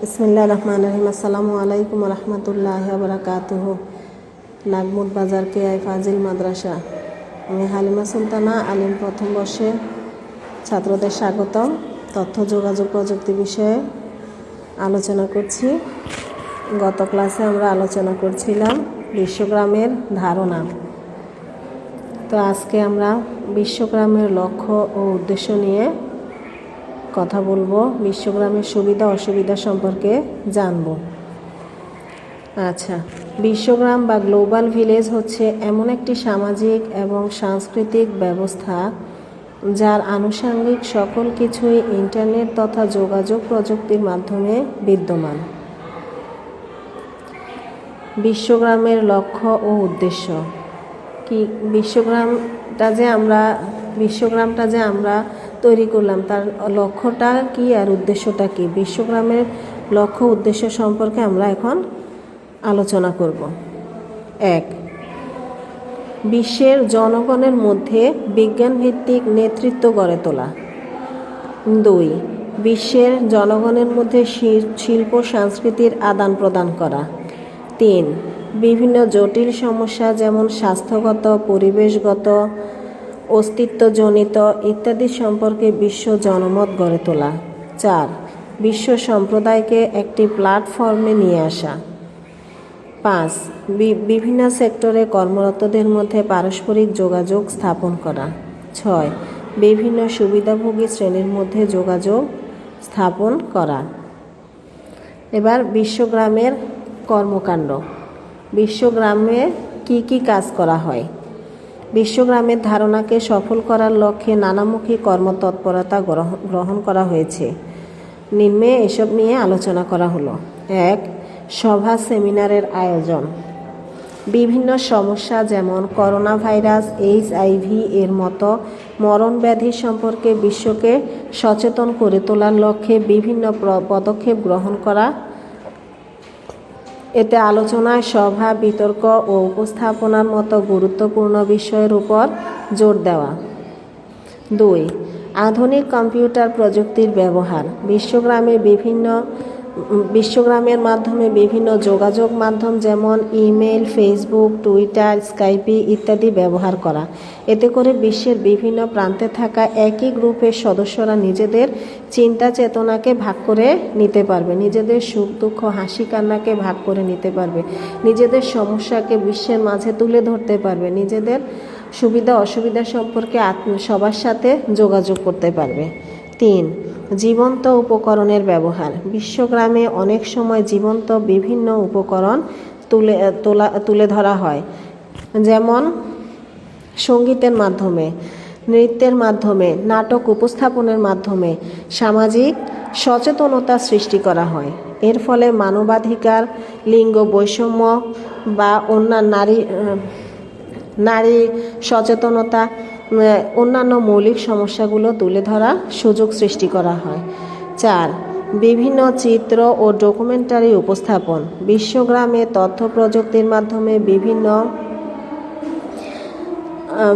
বিসমিল্লাহির রহমানির রহিম। আসসালামু আলাইকুম রহমতুল্লাহি ওয়া বারাকাতুহু। নাগমুট বাজার কেআই ফাজিল মাদ্রাসা, আমি হালিমা সুলতানা আলিম প্রথম বর্ষে ছাত্রদের স্বাগতম। তথ্য যোগাযোগ প্রযুক্তি বিষয়ে আলোচনা করছি। গত ক্লাসে আমরা আলোচনা করছিলাম বিশ্বগ্রামের ধারণা। তো আজকে আমরা বিশ্বগ্রামের লক্ষ্য ও উদ্দেশ্য নিয়ে কথা বলবো, বিশ্বগ্রামের সুবিধা অসুবিধা সম্পর্কে জানব। আচ্ছা, বিশ্বগ্রাম বা গ্লোবাল ভিলেজ হচ্ছে এমন একটি সামাজিক এবং সাংস্কৃতিক ব্যবস্থা যার আনুষঙ্গিক সকল কিছুই ইন্টারনেট তথা যোগাযোগ প্রযুক্তির মাধ্যমে বিদ্যমান। বিশ্বগ্রামের লক্ষ্য ও উদ্দেশ্য কি? বিশ্বগ্রামটা যে আমরা তৈরি করলাম, তার লক্ষ্যটা কি আর উদ্দেশ্যটা কি? বিশ্বগ্রামের লক্ষ্য উদ্দেশ্য সম্পর্কে আমরা এখন আলোচনা করব। 1. বিশ্বের জনগণের মধ্যে বিজ্ঞানভিত্তিক নেতৃত্ব গড়ে তোলা। 2. বিশ্বের জনগণের মধ্যে শিল্প সংস্কৃতির আদান প্রদান করা। 3. বিভিন্ন জটিল সমস্যা যেমন স্বাস্থ্যগত, পরিবেশগত, অস্তিত্বজনিত ইত্যাদি সম্পর্কে বিশ্ব জনমত গড়ে তোলা। 4. বিশ্ব সম্প্রদায়কে একটি প্ল্যাটফর্মে নিয়ে আসা। 5. বিভিন্ন সেক্টরে কর্মরতদের মধ্যে পারস্পরিক যোগাযোগ স্থাপন করা। 6. বিভিন্ন সুবিধাভোগী শ্রেণীর মধ্যে যোগাযোগ স্থাপন করা। এবার বিশ্বগ্রামের কর্মকাণ্ড। বিশ্বগ্রামে কি কি কাজ করা হয়? বিশ্বগ্রামের ধারণাকে সফল করার লক্ষ্যে নানামুখী কর্মতৎপরতা গ্রহণ করা হয়েছে। নিম্নে এসব নিয়ে আলোচনা করা হলো। 1. সভা সেমিনারের আয়োজন। বিভিন্ন সমস্যা যেমন করোনা ভাইরাস, HIV এর মতো মরণ ব্যাধি সম্পর্কে বিশ্বকে সচেতন করে তোলার লক্ষ্যে বিভিন্ন পদক্ষেপ গ্রহণ করা। এতে আলোচনায় সভা, বিতর্ক ও উপস্থাপনার মতো গুরুত্বপূর্ণ বিষয়ের উপর জোর দেওয়া। 2. আধুনিক কম্পিউটার প্রযুক্তির ব্যবহার। বিশ্বগ্রামের মাধ্যমে বিভিন্ন যোগাযোগ মাধ্যম যেমন ইমেল, ফেসবুক, টুইটার, স্কাইপি ইত্যাদি ব্যবহার করা। এতে করে বিশ্বের বিভিন্ন প্রান্তে থাকা একই গ্রুপের সদস্যরা নিজেদের চিন্তা চেতনাকে ভাগ করে নিতে পারবে, নিজেদের সুখ দুঃখ, হাসি কান্নাকে ভাগ করে নিতে পারবে, নিজেদের সমস্যাকে বিশ্বের মাঝে তুলে ধরতে পারবে, নিজেদের সুবিধা অসুবিধা সম্পর্কে সবার সাথে যোগাযোগ করতে পারবে। 3. জীবন্ত উপকরণের ব্যবহার। বিশ্বগ্রামে অনেক সময় জীবন্ত বিভিন্ন উপকরণ তুলে ধরা হয়, যেমন সঙ্গীতের মাধ্যমে, নৃত্যের মাধ্যমে, নাটক উপস্থাপনের মাধ্যমে সামাজিক সচেতনতা সৃষ্টি করা হয়। এর ফলে মানবাধিকার, লিঙ্গ বৈষম্য বা নারী সচেতনতা, অন্যান্য মৌলিক সমস্যাগুলো তুলে ধরার সুযোগ সৃষ্টি করা হয়। 4. বিভিন্ন চিত্র ও ডকুমেন্টারি উপস্থাপন। বিশ্বগ্রামে তথ্য প্রযুক্তির মাধ্যমে বিভিন্ন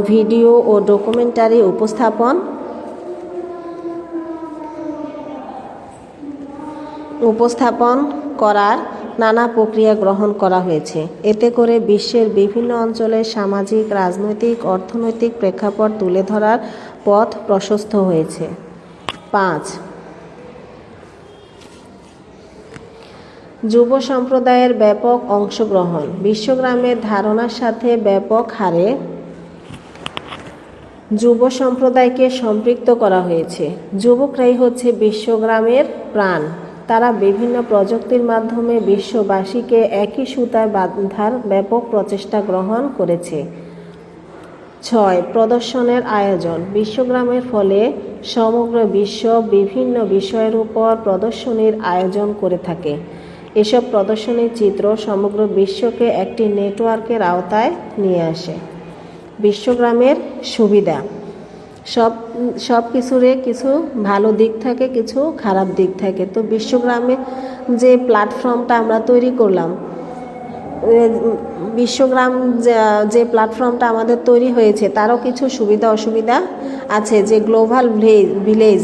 ভিডিও ও ডকুমেন্টারি উপস্থাপন করার নানা প্রক্রিয়া গ্রহণ করা হয়েছে। এতে করে বিশ্বের বিভিন্ন অঞ্চলের সামাজিক, রাজনৈতিক, অর্থনৈতিক প্রেক্ষাপট তুলে ধরার পথ প্রশস্ত হয়েছে। 5. যুব সম্প্রদায়ের ব্যাপক অংশগ্রহণ। বিশ্বগ্রামের ধারণার সাথে ব্যাপক হারে যুব সম্প্রদায়কে সম্পৃক্ত করা হয়েছে। যুবকরাই হচ্ছে বিশ্বগ্রামের প্রাণ। তারা বিভিন্ন প্রযুক্তির মাধ্যমে বিশ্ববাসীকে একই সুতায় বাঁধার ব্যাপক প্রচেষ্টা গ্রহণ করেছে। 6. প্রদর্শনের আয়োজন। বিশ্বগ্রামের ফলে সমগ্র বিশ্ব বিভিন্ন বিষয়ের উপর প্রদর্শনীর আয়োজন করে থাকে। এসব প্রদর্শনীর চিত্র সমগ্র বিশ্বকে একটি নেটওয়ার্কের আওতায় নিয়ে আসে। বিশ্বগ্রামের সুবিধা। সব কিছুরে কিছু ভালো দিক থাকে, কিছু খারাপ দিক থাকে। তো বিশ্বগ্রামে যে প্ল্যাটফর্মটা আমরা তৈরি করলাম, বিশ্বগ্রাম যে প্ল্যাটফর্মটা আমাদের তৈরি হয়েছে, তারও কিছু সুবিধা অসুবিধা আছে। যে গ্লোবাল ভিলেজ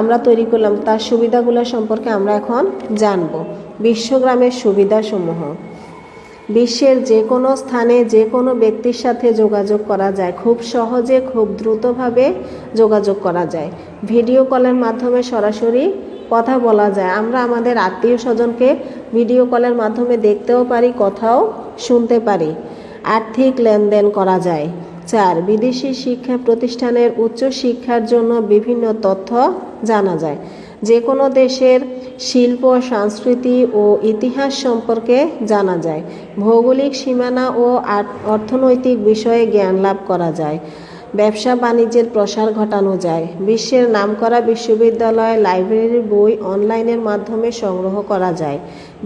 আমরা তৈরি করলাম তার সুবিধাগুলো সম্পর্কে আমরা এখন জানব। বিশ্বগ্রামের সুবিধাসমূহ। বিশ্বের যে কোনো স্থানে যে কোনো ব্যক্তির সাথে যোগাযোগ করা যায়, খুব সহজে খুব দ্রুতভাবে যোগাযোগ করা যায়। ভিডিও কলের মাধ্যমে সরাসরি কথা বলা যায়। আমরা আমাদের আত্মীয় স্বজনকে ভিডিও কলের মাধ্যমে দেখতেও পারি, কথাও শুনতে পারি। আর্থিক লেনদেন করা যায়। 4, বিদেশি শিক্ষা প্রতিষ্ঠানের উচ্চ শিক্ষার জন্য বিভিন্ন তথ্য জানা যায়। যে কোনো দেশের শিল্প, সংস্কৃতি ও ইতিহাস সম্পর্কে জানা যায়। ভৌগোলিক সীমানা ও অর্থনৈতিক বিষয়ে জ্ঞান লাভ করা যায়। ব্যবসা বাণিজ্যের প্রসার ঘটানো যায়। বিশ্বের নামকরা বিশ্ববিদ্যালয়, লাইব্রেরির বই অনলাইনের মাধ্যমে সংগ্রহ করা যায়।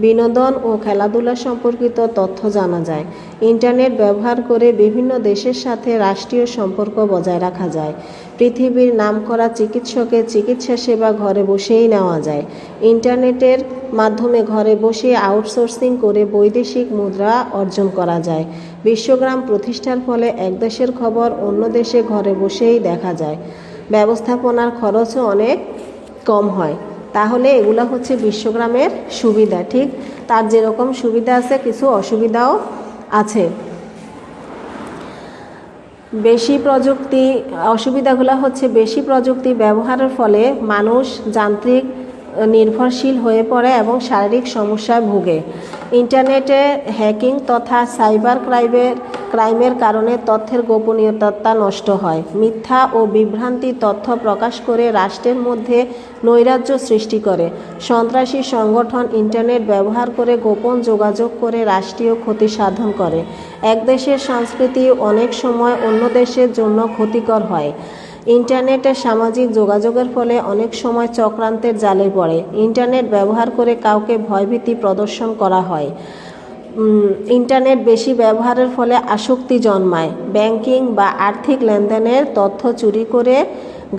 বিনোদন ও খেলাধুলা সম্পর্কিত তথ্য জানা যায়। ইন্টারনেট ব্যবহার করে বিভিন্ন দেশের সাথে রাষ্ট্রীয় সম্পর্ক বজায় রাখা যায়। পৃথিবীর নামকরা চিকিৎসকের চিকিৎসা সেবা ঘরে বসেই নেওয়া যায়। ইন্টারনেটের মাধ্যমে ঘরে বসে আউটসোর্সিং করে বৈদেশিক মুদ্রা অর্জন করা যায়। বিশ্বগ্রাম প্রতিষ্ঠার ফলে এক দেশের খবর অন্য দেশে ঘরে বসেই দেখা যায়। ব্যবস্থাপনার খরচও অনেক কম হয়। তাহলে এগুলো হচ্ছে বিশ্বগ্রামের সুবিধা। ঠিক তার যেরকম সুবিধা আছে কিছু অসুবিধাও আছে। অসুবিধাগুলো হচ্ছে বেশি প্রযুক্তি ব্যবহারের ফলে মানুষ যান্ত্রিক নির্ভরশীল হয়ে পড়ে এবং শারীরিক সমস্যায় ভোগে। ইন্টারনেটে হ্যাকিং তথা সাইবার ক্রাইমের কারণে তথ্যের গোপনীয়তা নষ্ট হয়। মিথ্যা ও বিভ্রান্তি তথ্য প্রকাশ করে রাষ্ট্রের মধ্যে নৈরাজ্য সৃষ্টি করে। সন্ত্রাসী সংগঠন ইন্টারনেট ব্যবহার করে গোপন যোগাযোগ করে রাষ্ট্রীয় ক্ষতি সাধন করে। এক দেশের সংস্কৃতি অনেক সময় অন্য দেশের জন্য ক্ষতিকর হয়। ইন্টারনেটে সামাজিক যোগাযোগের ফলে অনেক সময় চক্রান্তের জালে পড়ে। ইন্টারনেট ব্যবহার করে কাউকে ভয়ভীতি প্রদর্শন করা হয়। ইন্টারনেট বেশি ব্যবহারের ফলে আসক্তি জন্মায়। ব্যাংকিং বা আর্থিক লেনদেনের তথ্য চুরি করে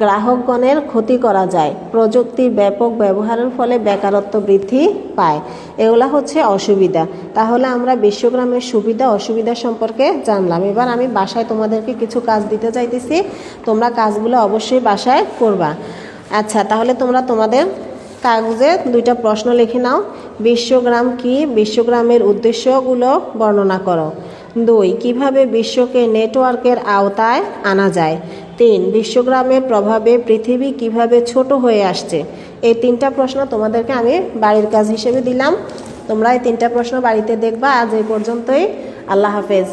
গ্রাহকগণের ক্ষতি করা যায়। প্রযুক্তির ব্যাপক ব্যবহারের ফলে বেকারত্ব বৃদ্ধি পায়। এগুলা হচ্ছে অসুবিধা। তাহলে আমরা বিশ্বগ্রামের সুবিধা অসুবিধা সম্পর্কে জানলাম। এবার আমি বাসায় তোমাদেরকে কিছু কাজ দিতে চাইতেছি, তোমরা কাজগুলো অবশ্যই বাসায় করবা। আচ্ছা, তাহলে তোমরা তোমাদের কাগজে 2টা প্রশ্ন লিখে নাও। বিশ্বগ্রাম কি? বিশ্বগ্রামের উদ্দেশ্যগুলো বর্ণনা করো। 2, কিভাবে বিশ্বকে নেটওয়ার্কের আওতায় আনা যায়? 3, বিশ্বগ্রামের প্রভাবে পৃথিবী কিভাবে ছোট হয়ে আসছে? এই 3টা প্রশ্ন তোমাদেরকে আমি বাড়ির কাজ হিসেবে দিলাম। তোমরা এই 3টা প্রশ্ন বাড়িতে দেখবা। আজ এই পর্যন্তই। আল্লাহ হাফেজ।